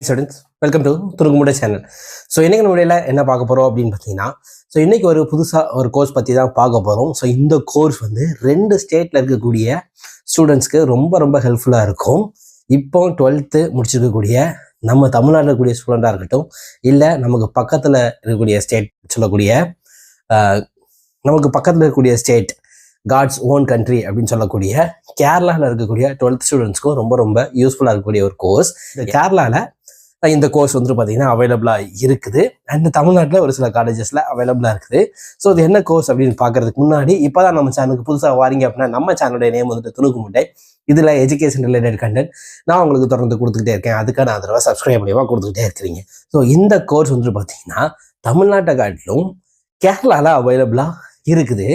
Students welcome to துருங்குமுட channel. So இன்றைக்கி நம்ம என்ன பார்க்க போகிறோம் அப்படின்னு பார்த்தீங்கன்னா, ஸோ இன்றைக்கி ஒரு புதுசாக ஒரு கோர்ஸ் பற்றி தான் பார்க்க போகிறோம். ஸோ இந்த கோர்ஸ் வந்து 2 ஸ்டேட்டில் இருக்கக்கூடிய ஸ்டூடெண்ட்ஸ்க்கு ரொம்ப ரொம்ப ஹெல்ப்ஃபுல்லாக இருக்கும். இப்போ 12th முடிச்சிருக்கக்கூடிய நம்ம தமிழ்நாட்டில் இருக்கக்கூடிய ஸ்டூடெண்ட்டாக இருக்கட்டும், இல்லை நமக்கு பக்கத்தில் இருக்கக்கூடிய ஸ்டேட் சொல்லக்கூடிய நமக்கு பக்கத்தில் இருக்கக்கூடிய ஸ்டேட் காட்ஸ் ஓன் கண்ட்ரி அப்படின்னு சொல்லக்கூடிய கேரளாவில் இருக்கக்கூடிய 12th ஸ்டூடெண்ட்ஸ்க்கும் ரொம்ப ரொம்ப யூஸ்ஃபுல்லாக இருக்கக்கூடிய ஒரு கோர்ஸ். இந்த கேரளாவில் இந்த கோர்ஸ் வந்துட்டு பார்த்தீங்கன்னா அவைலபிளாக இருக்குது. அண்ட் தமிழ்நாட்டில் ஒரு சில காலேஜஸில் அவைலபிளாக இருக்குது. ஸோ இது என்ன கோர்ஸ் அப்படின்னு பார்க்கறதுக்கு முன்னாடி இப்போ தான் நம்ம சேனலுக்கு புதுசாக வாரீங்க அப்படின்னா நம்ம சேனலுடைய நேம் வந்துட்டு துணுக்குமுட்டை. இதில் எஜுகேஷன் ரிலேட்டட் கண்டென்ட் நான் உங்களுக்கு தொடர்ந்து கொடுத்துக்கிட்டே இருக்கேன். அதுக்கான ஆதரவை சப்ஸ்கிரைப் பண்ணியவா கொடுத்துக்கிட்டே இருக்கிறீங்க. ஸோ இந்த கோர்ஸ் வந்துட்டு பார்த்தீங்கன்னா தமிழ்நாட்டை காட்டிலும் கேரளாவில் அவைலபிளாக இருக்குது.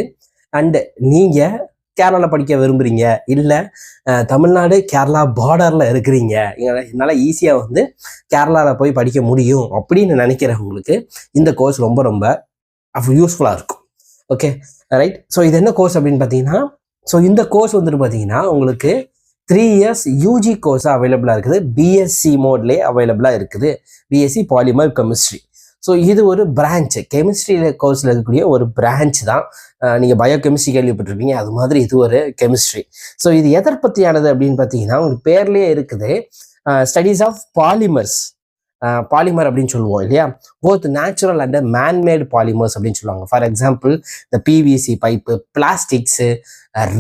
அண்டு நீங்கள் கேரளாவில் படிக்க விரும்புகிறீங்க, இல்லை தமிழ்நாடு கேரளா பார்டரில் இருக்கிறீங்க, என்னால் ஈஸியாக வந்து கேரளாவில் போய் படிக்க முடியும் அப்படின்னு நினைக்கிறவங்களுக்கு இந்த கோர்ஸ் ரொம்ப ரொம்ப யூஸ்ஃபுல்லாக இருக்கும். Okay right. ஸோ இது என்ன கோர்ஸ் அப்படின்னு பார்த்தீங்கன்னா, ஸோ இந்த கோர்ஸ் வந்துட்டு பார்த்தீங்கன்னா உங்களுக்கு 3 years யூஜி கோர்ஸாக அவைலபிளாக இருக்குது. பிஎஸ்சி மோட்லேயே அவைலபிளாக இருக்குது. BSc polymer chemistry. ஸோ இது ஒரு பிரான்ச்சு, கெமிஸ்ட்ரியில் கோர்ஸில் இருக்கக்கூடிய ஒரு பிரான்ச் தான். நீங்கள் பயோ கெமிஸ்ட்ரி கேள்விப்பட்டிருப்பீங்க, அது மாதிரி இது ஒரு கெமிஸ்ட்ரி. ஸோ இது எதை பற்றியானது அப்படின்னு பார்த்தீங்கன்னா உங்களுக்கு பேர்லேயே இருக்குது, ஸ்டடீஸ் ஆஃப் பாலிமர்ஸ். பாலிமர் அப்படின்னு சொல்லுவோம் இல்லையா, both natural and man-made polymers அப்படின்னு சொல்லுவாங்க. ஃபார் எக்ஸாம்பிள் இந்த பிவிசி பைப்பு, பிளாஸ்டிக்ஸு,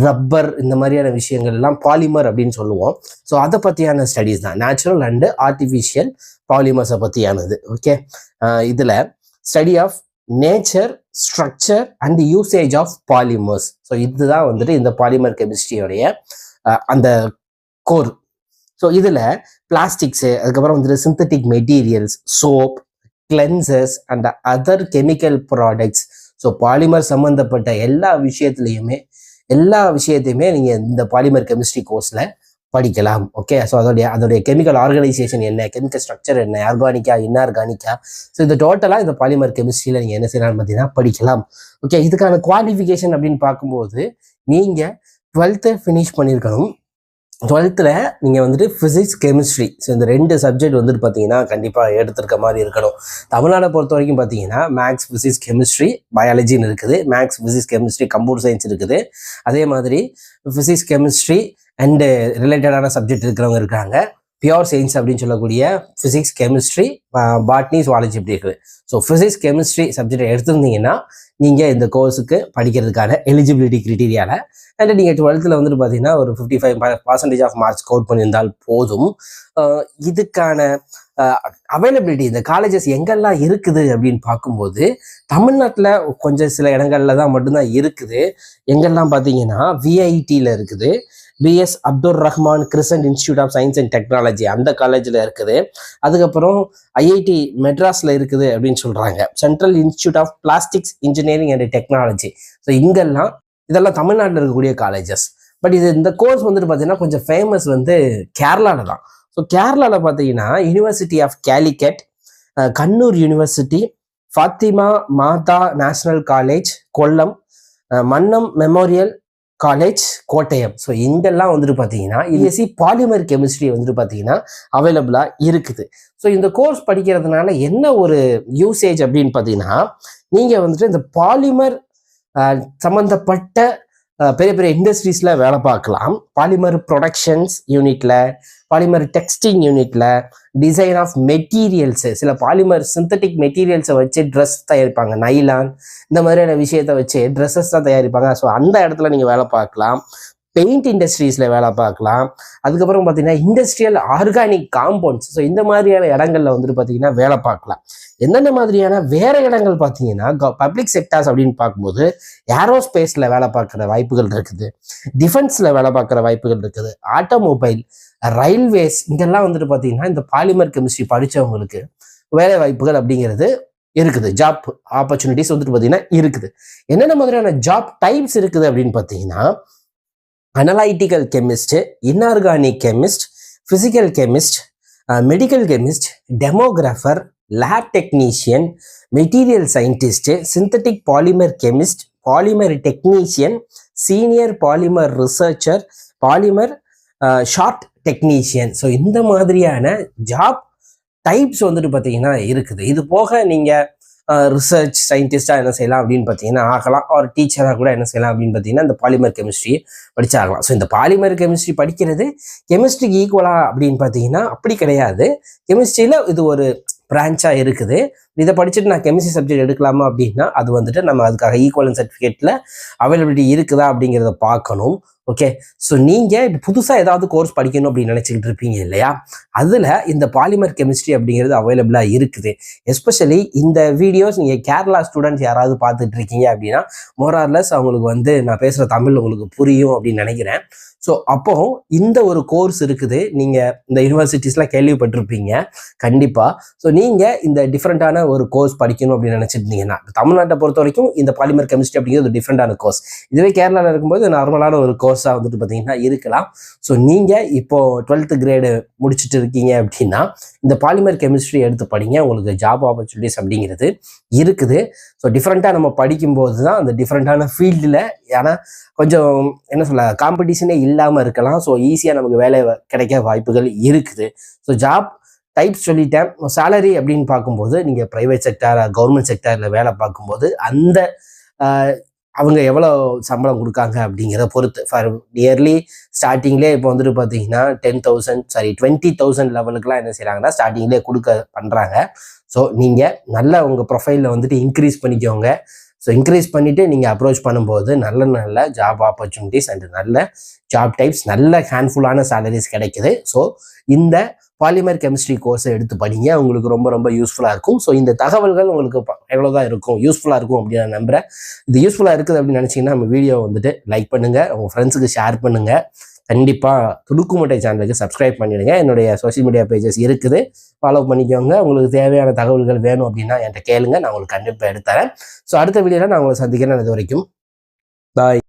ரப்பர், இந்த மாதிரியான விஷயங்கள் எல்லாம் பாலிமர் அப்படின்னு சொல்லுவோம். ஸோ அதை பற்றியான ஸ்டடீஸ் தான் நேச்சுரல் அண்டு ஆர்டிஃபிஷியல் பாலிமர்ஸை பற்றியானது. ஓகே, இதில் study of nature, structure and usage of polymers. So இதுதான் வந்துட்டு இந்த பாலிமர் கெமிஸ்ட்ரியோடைய அந்த கோர். ஸோ இதில் பிளாஸ்டிக்ஸு, அதுக்கப்புறம் வந்துட்டு synthetic materials, soap, cleansers and other chemical products. So polymer சம்மந்தப்பட்ட எல்லா விஷயத்தையுமே நீங்கள் இந்த பாலிமர் கெமிஸ்ட்ரி கோர்ஸில் படிக்கலாம். ஓகே, ஸோ அதோடைய கெமிக்கல் ஆர்கனைசேஷன் என்ன, கெமிக்கல் ஸ்ட்ரக்சர் என்ன, ஆர்கானிக்கா இன்ஆர்கானிக்கா, ஸோ இந்த டோட்டலாக இந்த பாலிமர் கெமிஸ்ட்ரியில் நீங்கள் என்ன செய்யலாம் பார்த்தீங்கன்னா படிக்கலாம். ஓகே, இதுக்கான குவாலிஃபிகேஷன் அப்படின்னு பார்க்கும்போது நீங்கள் 12th ஃபினிஷ் பண்ணியிருக்கணும். 12th நீங்கள் வந்துட்டு ஃபிசிக்ஸ், கெமிஸ்ட்ரி, ஸோ இந்த 2 சப்ஜெக்ட் வந்துட்டு பார்த்தீங்கன்னா கண்டிப்பாக எடுத்துருக்க மாதிரி இருக்கணும். தமிழ்நாடை பொறுத்த வரைக்கும் பார்த்தீங்கன்னா மேக்ஸ், ஃபிசிக்ஸ், கெமிஸ்ட்ரி, பயாலஜின்னு இருக்குது. Maths, physics, chemistry, computer science இருக்குது. அதே மாதிரி ஃபிசிக்ஸ், கெமிஸ்ட்ரி அண்டு ரிலேட்டடான சப்ஜெக்ட் இருக்கிறவங்க இருக்காங்க. பியோர் சயின்ஸ் அப்படின்னு சொல்லக்கூடிய ஃபிசிக்ஸ், கெமிஸ்ட்ரி, பாட்னி, சுவாலஜி இப்படி இருக்குது. ஸோ ஃபிசிக்ஸ், கெமிஸ்ட்ரி சப்ஜெக்டை எடுத்திருந்தீங்கன்னா நீங்கள் இந்த கோர்ஸுக்கு படிக்கிறதுக்கான எலிஜிபிலிட்டி க்ரைட்டீரியாவில் அண்ட் நீங்கள் 12th வந்துட்டு பார்த்தீங்கன்னா ஒரு 55% ஆஃப் மார்க்ஸ் ஸ்கோர் பண்ணியிருந்தால் போதும். இதுக்கான அவைலபிலிட்டி இந்த காலேஜஸ் எங்கெல்லாம் இருக்குது அப்படின்னு பார்க்கும்போது தமிழ்நாட்டில் கொஞ்சம் சில இடங்கள்ல தான் மட்டும்தான் இருக்குது. எங்கெல்லாம் பார்த்தீங்கன்னா விஐடியில் இருக்குது, B S Abdul Rahman crescent institute of science and technology அந்த காலேஜில் இருக்குது. அதுக்கப்புறம் ஐஐடி மெட்ராஸில் இருக்குது அப்படின்னு சொல்கிறாங்க, central institute of plastics engineering and technology. So இதெல்லாம் தமிழ்நாட்டில் இருக்கக்கூடிய காலேஜஸ். பட் இந்த கோர்ஸ் வந்துட்டு பார்த்தீங்கன்னா கொஞ்சம் ஃபேமஸ் வந்து கேரளாவில் தான். ஸோ கேரளாவில் பார்த்தீங்கன்னா university of Calicut, Kannur university, Fathima Matha national college Kollam, Mannam memorial college Kottayam. So இங்கெல்லாம் வந்துட்டு பார்த்தீங்கன்னா பிஎஸ்சி பாலிமர் கெமிஸ்ட்ரி வந்துட்டு பார்த்தீங்கன்னா அவைலபிளாக இருக்குது. ஸோ இந்த கோர்ஸ் படிக்கிறதுனால என்ன ஒரு யூசேஜ் அப்படின்னு பார்த்தீங்கன்னா, நீங்கள் வந்துட்டு இந்த பாலிமர் சம்மந்தப்பட்ட பெரிய பெரிய இண்டஸ்ட்ரீஸில் வேலை பார்க்கலாம். பாலிமர் ப்ரொடக்ஷன்ஸ் யூனிட்டில், பாலிமர் டெக்ஸ்டிங் யூனிட்டில், டிசைன் ஆஃப் மெட்டீரியல்ஸு, சில பாலிமர் சிந்தட்டிக் மெட்டீரியல்ஸை வச்சு ட்ரெஸ் தயாரிப்பாங்க, நைலான் இந்த மாதிரியான விஷயத்தை வச்சு ட்ரெஸ்ஸஸ் தான் தயாரிப்பாங்க. ஸோ அந்த இடத்துல நீங்கள் வேலை பார்க்கலாம். பெயிண்ட் இண்டஸ்ட்ரீஸில் வேலை பார்க்கலாம். அதுக்கப்புறம் பார்த்தீங்கன்னா இண்டஸ்ட்ரியல் ஆர்கானிக் காம்பவுண்ட்ஸ், ஸோ இந்த மாதிரியான இடங்கள்ல வந்துட்டு பார்த்தீங்கன்னா வேலை பார்க்கலாம். என்னென்ன மாதிரியான வேற இடங்கள் பார்த்தீங்கன்னா பப்ளிக் செக்டார்ஸ் அப்படின்னு பார்க்கும்போது ஏரோஸ்பேஸில் வேலை பார்க்குற வாய்ப்புகள் இருக்குது, டிஃபென்ஸில் வேலை பார்க்குற வாய்ப்புகள் இருக்குது, ஆட்டோமொபைல், ரயில்வேஸ், இங்கெல்லாம் வந்துட்டு பார்த்தீங்கன்னா இந்த பாலிமர் கெமிஸ்ட்ரி படித்தவங்களுக்கு வேலை வாய்ப்புகள் அப்படிங்கிறது இருக்குது. ஜாப் ஆப்பர்ச்சுனிட்டிஸ் வந்துட்டு பார்த்தீங்கன்னா இருக்குது. என்னென்ன மாதிரியான ஜாப் டைப்ஸ் இருக்குது அப்படின்னு பார்த்தீங்கன்னா analytical chemist, inorganic chemist, physical chemist, medical chemist, demographer, lab technician, material scientist, synthetic polymer chemist, polymer technician, senior polymer researcher, polymer short technician. So இந்த மாதிரியான ஜாப் டைப்ஸ் வந்துட்டு பார்த்தீங்கன்னா இருக்குது. இது போக நீங்கள் ரிசர்ச் சயின்டிஸ்டாக என்ன செய்யலாம் அப்படின்னு பார்த்தீங்கன்னா ஆகலாம், ஒரு டீச்சராக கூட என்ன செய்யலாம் அப்படின்னு பார்த்தீங்கன்னா இந்த பாலிமர் கெமிஸ்ட்ரி படிச்சாகலாம். ஸோ இந்த பாலிமர் கெமிஸ்ட்ரி படிக்கிறது கெமிஸ்ட்ரிக்கு ஈக்குவலா அப்படின்னு பார்த்தீங்கன்னா அப்படி கிடையாது. கெமிஸ்ட்ரியில் இது ஒரு பிரான்ச்சாக இருக்குது. இதை படிச்சுட்டு நான் கெமிஸ்ட்ரி சப்ஜெக்ட் எடுக்கலாமா அப்படின்னா அது வந்துட்டு நம்ம அதுக்காக ஈக்குவலன்ட் சர்டிஃபிகேட்டில் அவைலபிலிட்டி இருக்குதா அப்படிங்கிறத பார்க்கணும். ஓகே, ஸோ நீங்கள் இப்போ புதுசாக ஏதாவது கோர்ஸ் படிக்கணும் அப்படின்னு நினச்சிக்கிட்டு இருப்பீங்க இல்லையா, அதில் இந்த பாலிமர் கெமிஸ்ட்ரி அப்படிங்கிறது அவைலபிளாக இருக்குது. எஸ்பெஷலி இந்த வீடியோஸ் நீங்கள் கேரளா ஸ்டூடெண்ட்ஸ் யாராவது பார்த்துட்டு இருக்கீங்க அப்படின்னா மோரார்லெஸ் அவங்களுக்கு வந்து நான் பேசுகிற தமிழ் உங்களுக்கு புரியும் அப்படின்னு நினைக்கிறேன். ஸோ அப்போ இந்த ஒரு கோர்ஸ் இருக்குது, நீங்கள் இந்த யூனிவர்சிட்டிஸ்லாம் கேள்விப்பட்டிருப்பீங்க கண்டிப்பாக. ஸோ நீங்கள் இந்த டிஃப்ரெண்ட்டான ஒரு கோர்ஸ் படிக்கணும் அப்படின்னு நினச்சிருந்தீங்கன்னா தமிழ்நாட்டை பொறுத்த வரைக்கும் இந்த பாலிமர் கெமிஸ்ட்ரி அப்படிங்கிறது ஒரு டிஃப்ரெண்டான கோர்ஸ். இதுவே கேரளாவில் இருக்கும்போது நார்மலான ஒரு கோர்ஸாக வந்துட்டு பார்த்தீங்கன்னா இருக்கலாம். ஸோ நீங்கள் இப்போது 12th கிரேடு முடிச்சுட்டு இருக்கீங்க அப்படின்னா இந்த பாலிமர் கெமிஸ்ட்ரி எடுத்து படிங்க, உங்களுக்கு ஜாப் ஆப்பர்ச்சுனிட்டிஸ் அப்படிங்கிறது இருக்குது. ஸோ டிஃப்ரெண்ட்டாக நம்ம படிக்கும்போது தான் அந்த டிஃப்ரெண்ட்டான ஃபீல்டில், ஏன்னா கொஞ்சம் என்ன சொல்ல காம்படிஷனே இல்லாமல் இருக்கலாம். ஸோ ஈஸியாக நமக்கு வேலை கிடைக்க வாய்ப்புகள் இருக்குது. ஸோ ஜாப் டைப்ஸ் சொல்லிட்டேன். சேலரி அப்படின்னு பார்க்கும்போது நீங்கள் ப்ரைவேட் செக்டார் கவர்மெண்ட் செக்டாரில் வேலை பார்க்கும்போது அந்த அவங்க எவ்வளோ சம்பளம் கொடுக்காங்க அப்படிங்கிறத பொறுத்து ஃபார் இயர்லி ஸ்டார்டிங்லேயே இப்போ வந்துட்டு பார்த்தீங்கன்னா 20,000 லெவலுக்குலாம் என்ன செய்கிறாங்கன்னா ஸ்டார்டிங்லேயே பண்ணுறாங்க. ஸோ நீங்கள் நல்ல உங்கள் ப்ரொஃபைலில் வந்துட்டு இன்க்ரீஸ் பண்ணிக்கோங்க. ஸோ இன்க்ரீஸ் பண்ணிவிட்டு நீங்கள் அப்ரோச் பண்ணும்போது நல்ல ஜாப் ஆப்பர்ச்சுனிட்டிஸ் அண்ட் நல்ல ஜாப் டைப்ஸ், நல்ல ஹேண்ட்ஃபுல்லான சேலரிஸ் கிடைக்குது. ஸோ இந்த பாலிமர் கெமிஸ்ட்ரி கோர்ஸை எடுத்து படிங்க, உங்களுக்கு ரொம்ப யூஸ்ஃபுல்லாக இருக்கும். ஸோ இந்த தகவல்கள் உங்களுக்கு எவ்வளோதான் இருக்கும், யூஸ்ஃபுல்லாக இருக்கும் அப்படின்னு நான் நம்புகிறேன். இது யூஸ்ஃபுல்லாக இருக்குது அப்படின்னு நினச்சிங்கன்னா நம்ம வீடியோ வந்துட்டு லைக் பண்ணுங்கள், உங்கள் ஃப்ரெண்ட்ஸுக்கு ஷேர் பண்ணுங்கள். கண்டிப்பாக துடுக்குமுட்டை சேனலுக்கு சப்ஸ்கிரைப் பண்ணிடுங்க. என்னுடைய சோஷியல் மீடியா பேஜஸ் இருக்குது, ஃபாலோ பண்ணிக்கோங்க. உங்களுக்கு தேவையான தகவல்கள் வேணும் அப்படின்னா என்கிட்ட கேளுங்க, நான் உங்களுக்கு கண்டிப்பாக எடுத்துறேன். ஸோ அடுத்த வீடியோவில் நான் உங்களை சந்திக்கிறேன். அது வரைக்கும் பாய்.